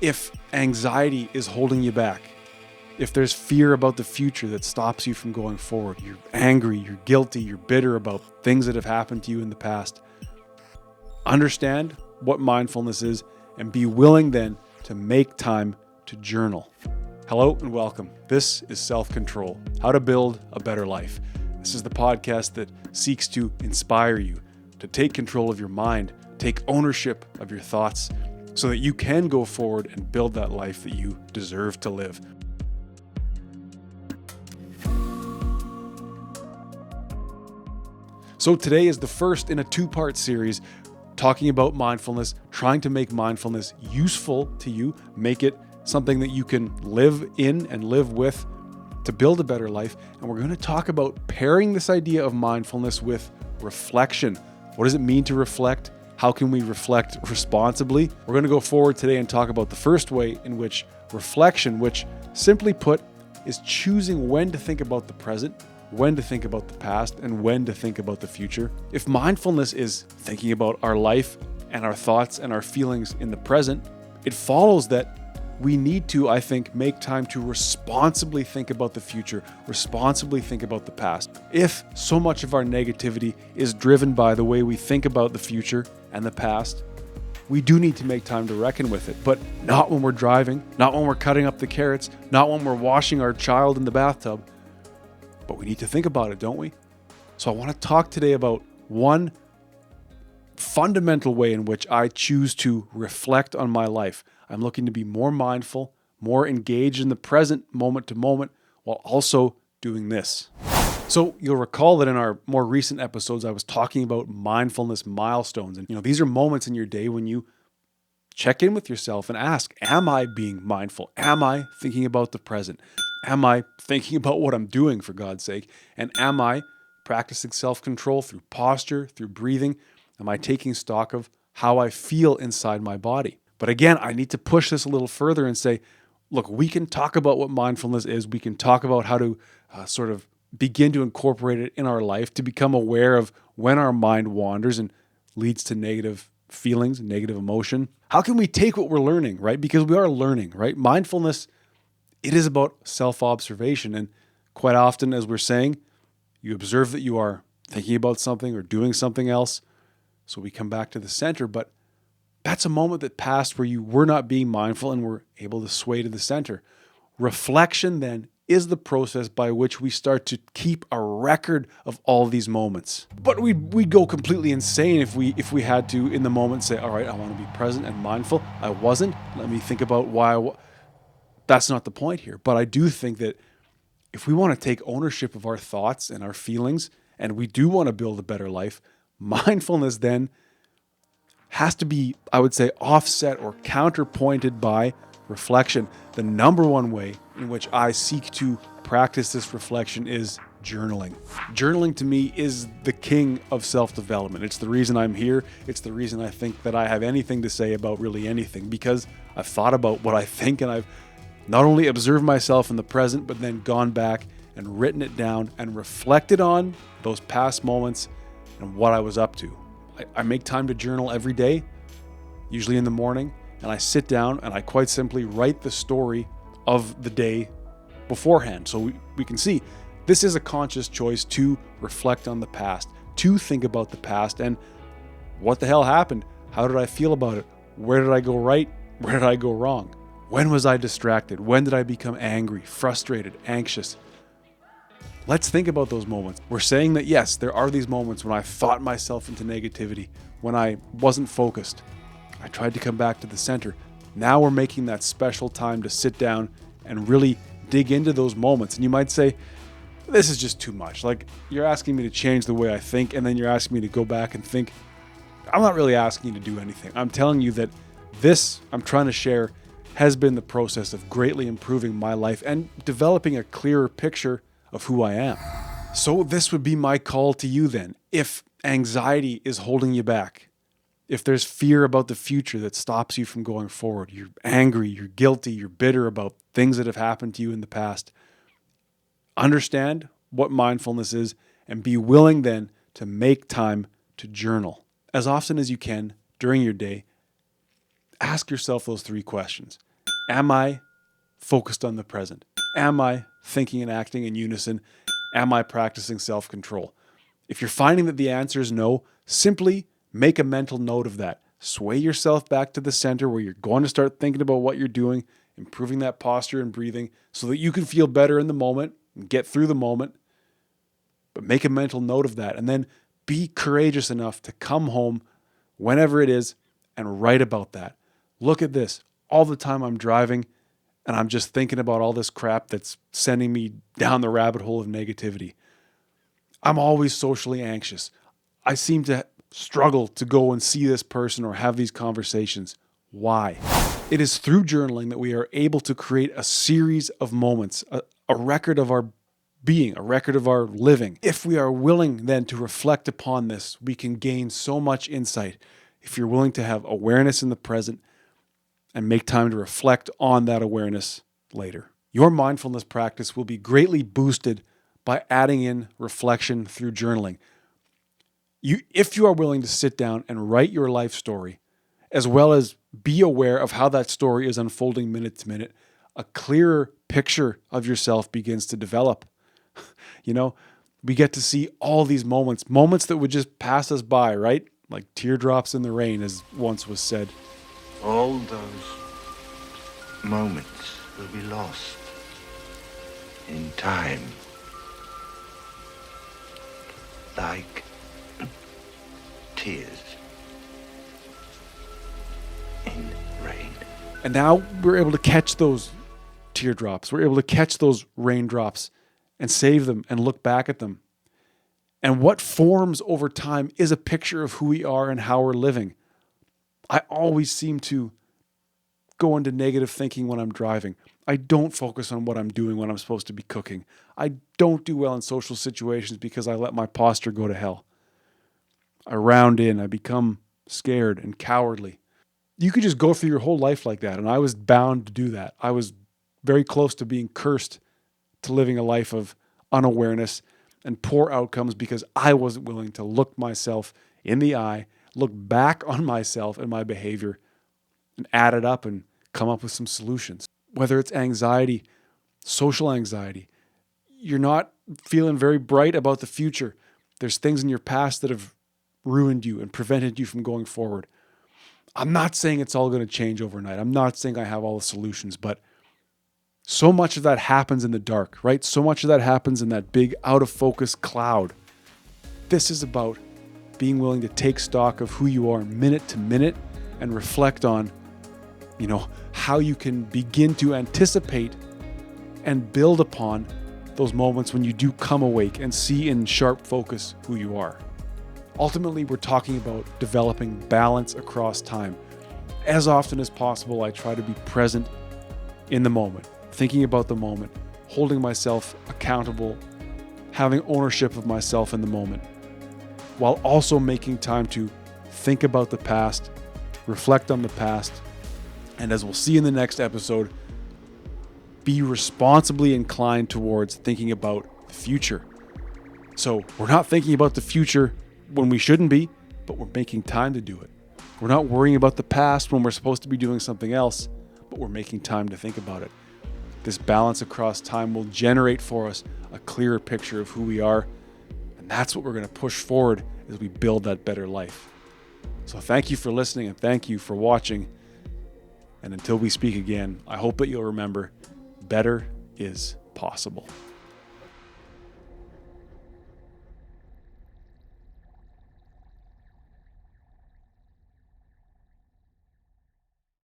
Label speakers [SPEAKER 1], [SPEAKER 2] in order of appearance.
[SPEAKER 1] If anxiety is holding you back, if there's fear about the future that stops you from going forward, you're angry, you're guilty, you're bitter about things that have happened to you in the past, understand what mindfulness is and be willing then to make time to journal. Hello and welcome. This is Self-Control, How to Build a Better Life. This is the podcast that seeks to inspire you to take control of your mind, take ownership of your thoughts, so that you can go forward and build that life that you deserve to live. So today is the first in a two-part series talking about mindfulness, trying to make mindfulness useful to you, make it something that you can live in and live with to build a better life. And we're going to talk about pairing this idea of mindfulness with reflection. What does it mean to reflect? How can we reflect responsibly? We're going to go forward today and talk about the first way in which reflection, which simply put is choosing when to think about the present, when to think about the past, and when to think about the future. If mindfulness is thinking about our life and our thoughts and our feelings in the present, it follows that we need to, I think, make time to responsibly think about the future, responsibly think about the past. If so much of our negativity is driven by the way we think about the future and the past, we do need to make time to reckon with it, but not when we're driving, not when we're cutting up the carrots, not when we're washing our child in the bathtub, but we need to think about it, don't we? So I want to talk today about one fundamental way in which I choose to reflect on my life. I'm looking to be more mindful, more engaged in the present moment to moment, while also doing this. So you'll recall that in our more recent episodes, I was talking about mindfulness milestones. And these are moments in your day when you check in with yourself and ask, am I being mindful? Am I thinking about the present? Am I thinking about what I'm doing, for God's sake? And am I practicing self-control through posture, through breathing? Am I taking stock of how I feel inside my body? But again, I need to push this a little further and say, look, we can talk about what mindfulness is. We can talk about how to sort of begin to incorporate it in our life, to become aware of when our mind wanders and leads to negative feelings, negative emotion. How can we take what we're learning, right? Because we are learning, right? Mindfulness, it is about self-observation. And quite often, as we're saying, you observe that you are thinking about something or doing something else. So we come back to the center, but that's a moment that passed where you were not being mindful and were able to sway to the center. Reflection then is the process by which we start to keep a record of all these moments. But we'd go completely insane if we had to, in the moment, say, all right, I want to be present and mindful. I wasn't. Let me think about why. That's not the point here. But I do think that if we want to take ownership of our thoughts and our feelings, and we do want to build a better life, mindfulness then has to be, I would say, offset or counterpointed by reflection. The number one way in which I seek to practice this reflection is journaling. Journaling to me is the king of self-development. It's the reason I'm here. It's the reason I think that I have anything to say about really anything, because I've thought about what I think and I've not only observed myself in the present, but then gone back and written it down and reflected on those past moments and what I was up to. I make time to journal every day, usually in the morning, and I sit down and I quite simply write the story of the day beforehand. So we can see this is a conscious choice to reflect on the past, to think about the past and what the hell happened? How did I feel about it? Where did I go right? Where did I go wrong? When was I distracted? When did I become angry, frustrated, anxious? Let's think about those moments. We're saying that, yes, there are these moments when I thought myself into negativity, when I wasn't focused. I tried to come back to the center. Now we're making that special time to sit down and really dig into those moments. And you might say, this is just too much. Like, you're asking me to change the way I think, and then you're asking me to go back and think. I'm not really asking you to do anything. I'm telling you that this I'm trying to share has been the process of greatly improving my life and developing a clearer picture of who I am. So this would be my call to you then. If anxiety is holding you back, if there's fear about the future that stops you from going forward, you're angry, you're guilty, you're bitter about things that have happened to you in the past, understand what mindfulness is and be willing then to make time to journal. As often as you can during your day, ask yourself those three questions. Am I focused on the present? Am I thinking and acting in unison? Am I practicing self-control? If you're finding that the answer is no, simply make a mental note of that. Sway yourself back to the center where you're going to start thinking about what you're doing, improving that posture and breathing so that you can feel better in the moment and get through the moment. But make a mental note of that, and then be courageous enough to come home whenever it is and write about that. Look at this. All the time I'm driving and I'm just thinking about all this crap that's sending me down the rabbit hole of negativity. I'm always socially anxious. I seem to struggle to go and see this person or have these conversations. Why? It is through journaling that we are able to create a series of moments, a record of our being, a record of our living. If we are willing then to reflect upon this, we can gain so much insight. If you're willing to have awareness in the present and make time to reflect on that awareness later. Your mindfulness practice will be greatly boosted by adding in reflection through journaling. If you are willing to sit down and write your life story, as well as be aware of how that story is unfolding minute to minute, a clearer picture of yourself begins to develop. We get to see all these moments that would just pass us by, right? Like teardrops in the rain, as once was said.
[SPEAKER 2] All those moments will be lost in time, like tears in rain.
[SPEAKER 1] And now we're able to catch those teardrops. We're able to catch those raindrops and save them and look back at them. And what forms over time is a picture of who we are and how we're living. I always seem to go into negative thinking when I'm driving. I don't focus on what I'm doing when I'm supposed to be cooking. I don't do well in social situations because I let my posture go to hell. I round in. I become scared and cowardly. You could just go through your whole life like that, and I was bound to do that. I was very close to being cursed to living a life of unawareness and poor outcomes because I wasn't willing to look myself in the eye, look back on myself and my behavior, and add it up and come up with some solutions. Whether it's anxiety, social anxiety, you're not feeling very bright about the future. There's things in your past that have ruined you and prevented you from going forward. I'm not saying it's all going to change overnight. I'm not saying I have all the solutions, but so much of that happens in the dark, right? So much of that happens in that big out of focus cloud. This is about being willing to take stock of who you are minute to minute and reflect on, how you can begin to anticipate and build upon those moments when you do come awake and see in sharp focus who you are. Ultimately, we're talking about developing balance across time. As often as possible, I try to be present in the moment, thinking about the moment, holding myself accountable, having ownership of myself in the moment, while also making time to think about the past, reflect on the past, and as we'll see in the next episode, be responsibly inclined towards thinking about the future. So we're not thinking about the future when we shouldn't be, but we're making time to do it. We're not worrying about the past when we're supposed to be doing something else, but we're making time to think about it. This balance across time will generate for us a clearer picture of who we are, and that's what we're going to push forward as we build that better life. So thank you for listening and thank you for watching. And until we speak again, I hope that you'll remember, better is possible.